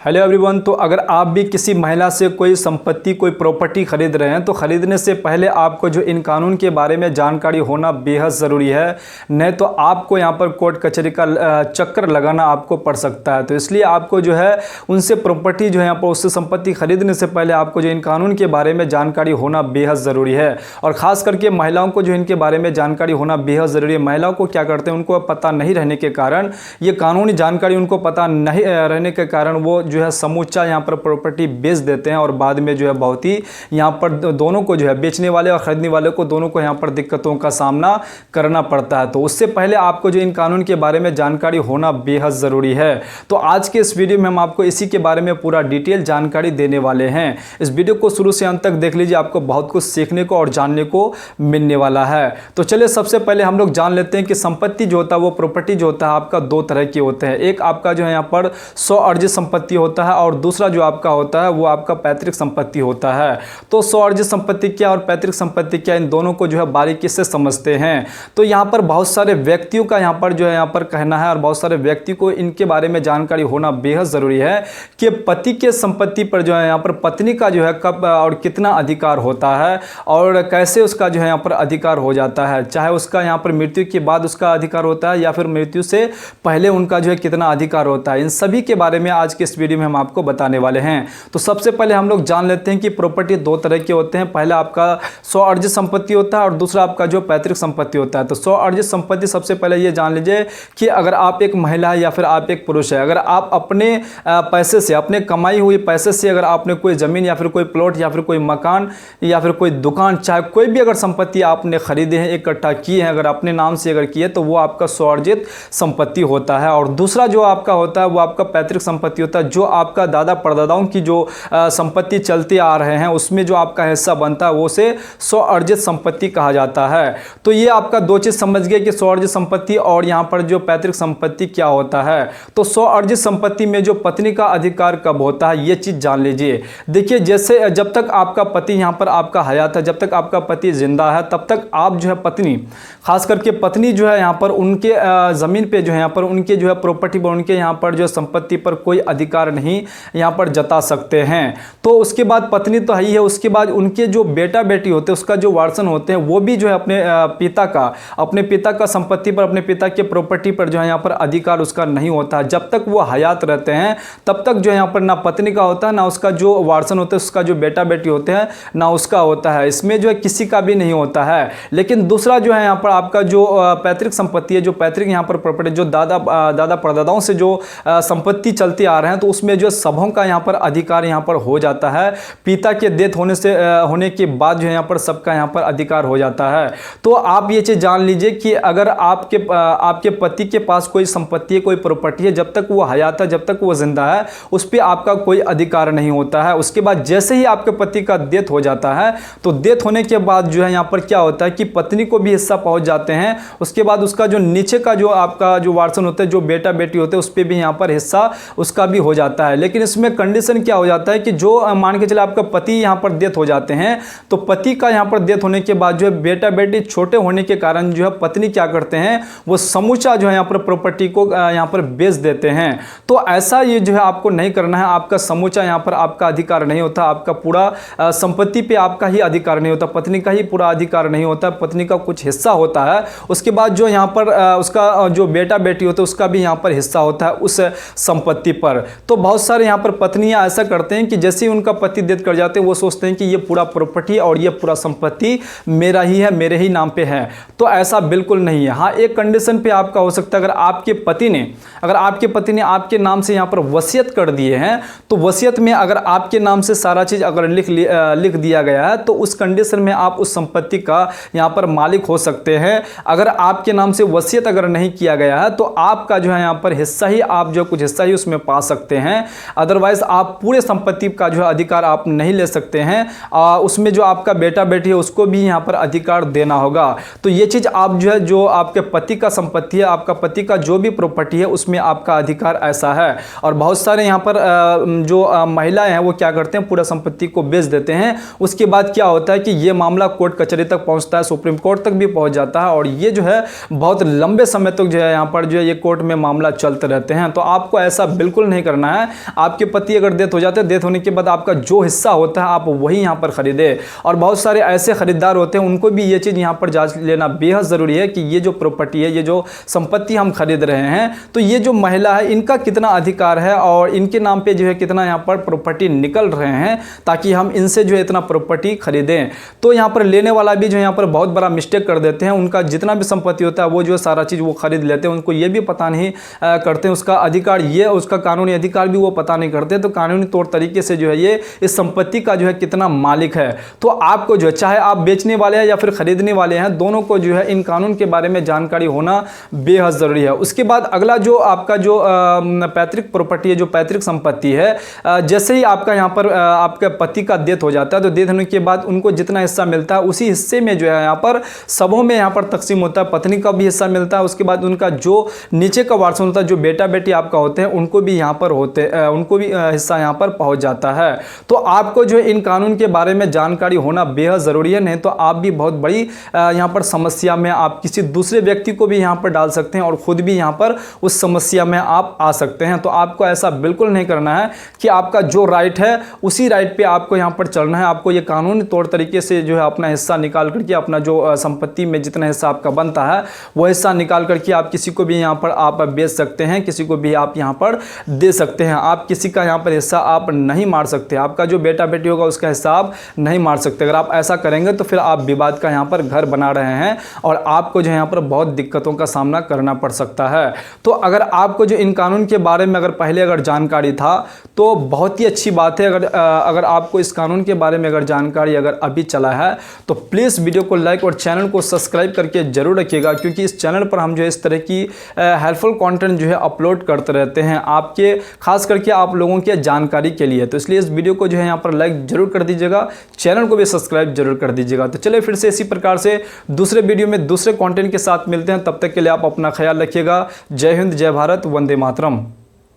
Hello everyone. तो अगर आप भी किसी महिला से कोई संपत्ति कोई प्रॉपर्टी खरीद रहे हैं तो ख़रीदने से पहले आपको जो इन कानून के बारे में जानकारी होना बेहद ज़रूरी है। नहीं तो आपको यहाँ पर कोर्ट कचहरी का चक्कर लगाना आपको पड़ सकता है। तो इसलिए आपको जो है उनसे प्रॉपर्टी जो है यहाँ पर उससे संपत्ति खरीदने से पहले आपको जो इन कानून के बारे में जानकारी होना बेहद ज़रूरी है। और ख़ास करके महिलाओं को जो इनके बारे में जानकारी होना बेहद ज़रूरी है। महिलाओं को क्या करते हैं, उनको पता नहीं रहने के कारण, ये कानूनी जानकारी उनको पता नहीं रहने के कारण वो जो है समूचा यहाँ पर प्रॉपर्टी बेच देते हैं और बाद में जो है बहुत ही यहाँ पर दोनों को जो है बेचने वाले और खरीदने वाले को दोनों को यहाँ पर दिक्कतों का सामना करना पड़ता है। तो उससे पहले आपको जो इन कानून के बारे में जानकारी होना बेहद ज़रूरी है। तो आज के इस वीडियो में हम आपको इसी के बारे में पूरा डिटेल जानकारी देने वाले हैं। इस वीडियो को शुरू से अंत तक देख लीजिए, आपको बहुत कुछ सीखने को और जानने को मिलने वाला है। तो चलिए सबसे पहले हम लोग जान लेते हैं कि संपत्ति जो होता है वो प्रॉपर्टी जो होता है आपका दो तरह के होते हैं। एक आपका जो है यहाँ पर स्वअर्जित संपत्ति होता है और दूसरा जो आपका होता है वो आपका पैतृक संपत्ति होता है। तो स्वअर्जित संपत्ति क्या और पैतृक संपत्ति क्या, इन दोनों को जो है बारीकी से समझते हैं। तो यहाँ पर बहुत सारे व्यक्तियों का यहाँ पर जो है यहाँ पर कहना है और बहुत सारे व्यक्ति को इनके बारे में जानकारी होना बेहद ज़रूरी है कि पति के संपत्ति पर जो है यहाँ पर पत्नी का जो है कब और कितना अधिकार होता है और कैसे उसका जो है यहाँ पर अधिकार हो जाता है। चाहे उसका यहाँ पर मृत्यु के बाद उसका अधिकार होता है या फिर मृत्यु से पहले उनका जो है कितना अधिकार होता है। इन सभी के बारे में आज के इस वीडियो में हम आपको बताने वाले हैं। तो सबसे पहले हम लोग जान लेते हैं कि प्रॉपर्टी दो तरह के होते हैं। पहला आपका स्वअर्जित संपत्ति होता है और दूसरा आपका जो पैतृक संपत्ति होता है। तो स्वअर्जित संपत्ति सबसे पहले ये जान लीजिए कि अगर आप एक महिला है या फिर आप एक पुरुष है, अगर आप अपने पैसे से, अपने कमाई हुई पैसे से अगर आपने कोई ज़मीन या फिर कोई प्लॉट या फिर कोई मकान या फिर कोई दुकान, चाहे कोई भी अगर संपत्ति आपने खरीदे हैं, इकट्ठा किए हैं, अगर अपने नाम से अगर किए तो वो आपका स्वअर्जित संपत्ति होता है। और दूसरा जो आपका होता है वो आपका पैतृक संपत्ति होता है, जो आपका दादा परदादाओं की जो संपत्ति चलते आ रहे हैं उसमें जो आपका हिस्सा बनता है वो से स्वअर्जित संपत्ति कहा जाता है। तो ये आपका दो चीज समझ गए कि स्वअर्जित संपत्ति और यहाँ पर जो पैतृक संपत्ति क्या होता है। तो स्वअर्जित संपत्ति में जो पत्नी का अधिकार कब होता है ये चीज जान लीजिए। देखिए, जैसे जब तक आपका पति यहाँ पर आपका हयात है, जब तक आपका पति जिंदा है तब तक आप जो है पत्नी, खास करके पत्नी जो है यहाँ पर उनके जमीन पे जो है यहाँ पर उनके जो है प्रॉपर्टी पर, उनके यहाँ पर जो संपत्ति पर कोई अधिकार नहीं यहाँ पर जता सकते हैं। तो उसके बाद पत्नी तो ही है, उसके बाद उनके जो बेटा बेटी होते हैं उसका जो वारसन होते हैं वो भी जो है अपने पिता का संपत्ति पर, अपने पिता के प्रॉपर्टी पर जो है यहाँ पर अधिकार उसका नहीं होता है। जब तक वो हयात रहते हैं तब तक जो है यहाँ पर ना पत्नी का होता है, ना उसका जो वारसन होता है, उसका जो बेटा बेटी होते हैं ना उसका होता है। इसमें जो है किसी का भी नहीं होता है। लेकिन दूसरा जो है यहाँ पर आपका जो पैतृक संपत्ति है, जो पैतृक यहाँ पर प्रॉपर्टी, जो दादा परदादाओं से जो संपत्ति चलती आ रहे हैं, तो उसमें जो सबों का यहाँ पर अधिकार यहाँ पर हो जाता है। पिता के डेथ होने के बाद जो यहाँ पर सबका यहाँ पर अधिकार हो जाता है। तो आप ये चीज जान लीजिए कि अगर आपके पति के पास कोई संपत्ति है, कोई प्रॉपर्टी है, जब तक वो हयात है, जब तक वो जिंदा है, उस पर आपका कोई अधिकार नहीं होता है। उसके बाद जैसे ही आपके पति का डेथ हो जाता है तो डेथ होने के बाद जो है यहाँ पर क्या होता है कि पत्नी को भी हिस्सा पहुंच जाते हैं। उसके बाद उसका जो नीचे का जो आपका जो वारसन होता है, जो बेटा बेटी होते हैं, उस पर भी यहाँ पर हिस्सा उसका भी हो जाता है। लेकिन इसमें कंडीशन क्या हो जाता है कि जो मान के चले आपका पति यहाँ पर डेथ हो जाते हैं तो पति का यहाँ पर डेथ होने के बाद जो है बेटा बेटी छोटे होने के कारण जो है पत्नी क्या करते हैं, वो समूचा जो है यहाँ पर प्रॉपर्टी को यहाँ पर बेच देते हैं। तो ऐसा ये जो है आपको नहीं करना है। आपका समूचा यहाँ पर आपका अधिकार नहीं होता, आपका पूरा संपत्ति पे आपका ही अधिकार नहीं होता, पत्नी का ही पूरा अधिकार नहीं होता, पत्नी का कुछ हिस्सा होता है। उसके बाद जो यहाँ पर उसका जो बेटा बेटी होता है उसका भी यहाँ पर हिस्सा होता है उस संपत्ति पर। तो बहुत सारे यहाँ पर पत्नियां ऐसा करते हैं कि जैसे ही उनका पति डेथ कर जाते हैं वो सोचते हैं कि ये पूरा प्रॉपर्टी और ये पूरा संपत्ति मेरा ही है, मेरे ही नाम पे है। तो ऐसा बिल्कुल नहीं है। हाँ, एक कंडीशन पे आपका हो सकता है, अगर आपके पति ने आपके नाम से यहाँ पर वसीयत कर दिए हैं तो वसीयत में अगर आपके नाम से सारा चीज अगर लिख दिया गया है तो उस कंडीशन में आप उस संपत्ति का यहाँ पर मालिक हो सकते हैं। अगर आपके नाम से वसीयत अगर नहीं किया गया है तो आपका जो है यहाँ पर हिस्सा ही, आप जो कुछ हिस्सा ही उसमें पा सकते हैं। अदरवाइज आप पूरे संपत्ति का जो है अधिकार आप नहीं ले सकते हैं। उसमें जो आपका बेटा बेटी है उसको भी यहाँ पर अधिकार देना होगा। तो ये चीज आप जो है, जो आपके पति का संपत्ति है, आपका पति का जो भी प्रॉपर्टी है उसमें आपका अधिकार ऐसा है। और बहुत सारे यहाँ पर जो महिलाएं हैं वो क्या करते हैं, पूरा संपत्ति को बेच देते हैं। उसके बाद क्या होता है कि ये मामला कोर्ट कचहरी तक पहुंचता है, सुप्रीम कोर्ट तक भी पहुंच जाता है और ये जो है बहुत लंबे समय तक जो है यहाँ पर जो है ये कोर्ट में मामला चलते रहते हैं। तो आपको ऐसा बिल्कुल नहीं करना है, आपके पति अगर डेथ हो जाते हैं, डेथ होने के बाद आपका जो हिस्सा होता है आप वही यहाँ पर खरीदे। और बहुत सारे ऐसे खरीदार होते हैं, उनको भी ये चीज़ यहाँ पर जांच लेना बेहद ज़रूरी है कि ये जो प्रॉपर्टी है, ये जो संपत्ति हम खरीद रहे हैं, तो ये जो महिला है इनका कितना अधिकार है और इनके नाम पे जो है कितना यहाँ पर प्रॉपर्टी निकल रहे हैं, ताकि हम इनसे जो है इतना प्रॉपर्टी खरीदें। तो यहाँ पर लेने वाला भी जो यहाँ पर बहुत बड़ा मिस्टेक कर देते हैं, उनका जितना भी संपत्ति होता है वो जो है सारा चीज़ वो खरीद लेते हैं, उनको ये भी पता नहीं करते उसका अधिकार, ये उसका कानूनी अधिकार भी वो पता नहीं करते, तो कानूनी तौर तरीके से जो है ये इस संपत्ति का जो है कितना मालिक है। तो आपको जो है, चाहे आप बेचने वाले हैं या फिर खरीदने वाले हैं, दोनों को जो है इन कानून के बारे में जानकारी होना बेहद ज़रूरी है। उसके बाद अगला जो आपका जो पैतृक प्रॉपर्टी है, जो पैतृक संपत्ति है, जैसे ही आपका यहाँ पर आपके पति का डेथ हो जाता है, तो डेथ होने के बाद उनको जितना हिस्सा मिलता है उसी हिस्से में जो है यहाँ पर सबों में यहाँ पर तकसीम होता है, पत्नी का भी हिस्सा मिलता है, उसके बाद उनका जो नीचे का वारस होता है, जो बेटा बेटी आपका होते हैं, उनको भी यहाँ पर उनको भी हिस्सा यहाँ पर पहुँच जाता है। तो आपको जो इन कानून के बारे में जानकारी होना बेहद ज़रूरी है, नहीं तो आप भी बहुत बड़ी यहाँ पर समस्या में आप किसी दूसरे व्यक्ति को भी यहाँ पर डाल सकते हैं और खुद भी यहाँ पर उस समस्या में आप आ सकते हैं। तो आपको ऐसा बिल्कुल नहीं करना है कि आपका जो राइट है उसी राइट पे आपको यहाँ पर चलना है। आपको ये कानूनी तौर तरीके से जो है अपना हिस्सा निकाल करके, अपना जो संपत्ति में जितना हिस्सा आपका बनता है वो हिस्सा निकाल करके आप किसी को भी यहाँ पर आप बेच सकते हैं, किसी को भी आप यहाँ पर दे सकते हैं। आप किसी का यहाँ पर हिस्सा आप नहीं मार सकते, आपका जो बेटा बेटी होगा उसका हिस्सा आप नहीं मार सकते। अगर आप ऐसा करेंगे तो फिर आप विवाद का यहाँ पर घर बना रहे हैं और आपको जो यहाँ पर बहुत दिक्कतों का सामना करना पड़ सकता है। तो अगर आपको जो इन कानून के बारे में अगर जानकारी था तो बहुत ही अच्छी बात है। अगर आपको इस कानून के बारे में जानकारी अभी चला है तो प्लीज़ वीडियो को लाइक और चैनल को सब्सक्राइब करके जरूर रखिएगा, क्योंकि इस चैनल पर हम जो है इस तरह की हेल्पफुल कंटेंट जो है अपलोड करते रहते हैं, आपके खास करके आप लोगों के जानकारी के लिए। तो इसलिए इस वीडियो को जो है यहाँ पर लाइक जरूर कर दीजिएगा, चैनल को भी सब्सक्राइब जरूर कर दीजिएगा। तो चलिए फिर से इसी प्रकार से दूसरे वीडियो में दूसरे कंटेंट के साथ मिलते हैं, तब तक के लिए आप अपना ख्याल रखिएगा। जय हिंद, जय भारत, वंदे मातरम।